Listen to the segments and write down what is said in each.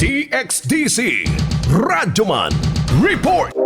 DXDC RadyoMaN Report.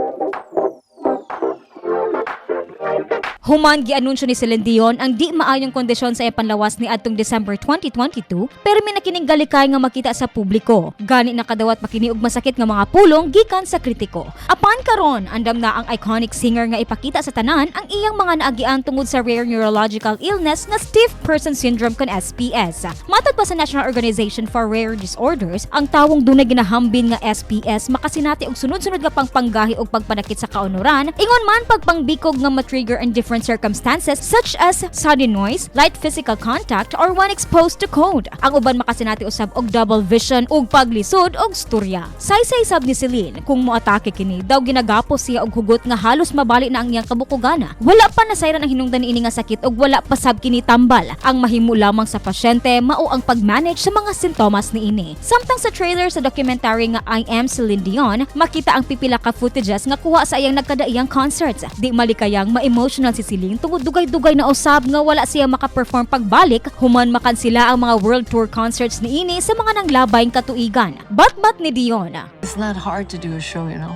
Human gianunsyo ni Celine Dion ang di maayong kondisyon sa ipanlawas ni adtong December 2022 pero may nakining galikay nga makita sa publiko. Gani nakadawat makiniog masakit nga mga pulong gikan sa kritiko. Apan karon andam na ang iconic singer nga ipakita sa tanan ang iyang mga naagian tungod sa rare neurological illness nga stiff person syndrome kon SPS. Matod pa sa National Organization for Rare Disorders, ang tawong dunay ginahambin nga SPS makasinati og sunod-sunod nga pangpanggahi og pagpanakit sa kaunuran, ingon man pagpangbikog nga matrigger and different circumstances such as sudden noise, light physical contact, or when exposed to cold. Ang uban makasinati usab og double vision ug paglisod og storya. Saysay sab ni Celine kung moatake kini daw ginagapos siya og hugot nga halos mabali na ang iyang kabukugana. Wala pa nasayran ang hinungdan niini nga sakit ug wala pa sab kini tambal. Ang mahimo lamang sa pasyente mao ang pag-manage sa mga sintomas niini. Samtang sa trailer sa documentary nga I Am Celine Dion, makita ang pipila ka footages nga kuha sa iyang nagkadaiyang concerts. Di malikayang ma-emotional si Celine tungod dugay-dugay na usab nga wala siya maka-perform pagbalik human makansila ang mga world tour concerts niini sa mga nanglabayng katuigan. Bat-bat ni Dion. It's not hard to do a show, you know.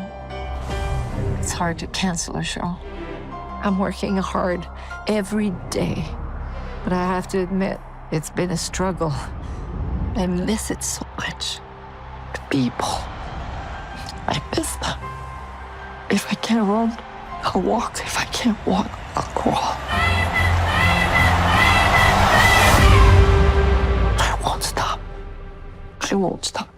It's hard to cancel a show. I'm working hard every day. But I have to admit, it's been a struggle. I miss it so much. The people. I miss them. If I can't run, I'll walk. If I can't walk, I'll crawl. I won't stop. I won't stop.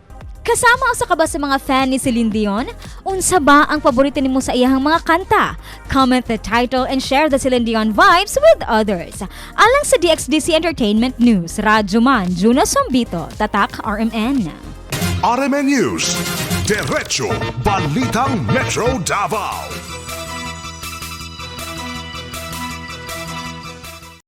Kasama sa ka ba sa mga fan ni Celine Dion? Unsa ba ang paborito nimo sa iyang mga kanta? Comment the title and share the Celine Dion vibes with others. Alang sa DXDC Entertainment News, RadyoMaN, Juna, Sombito, Tatak, RMN. RMN News, Diretso Balitang Metro Davao.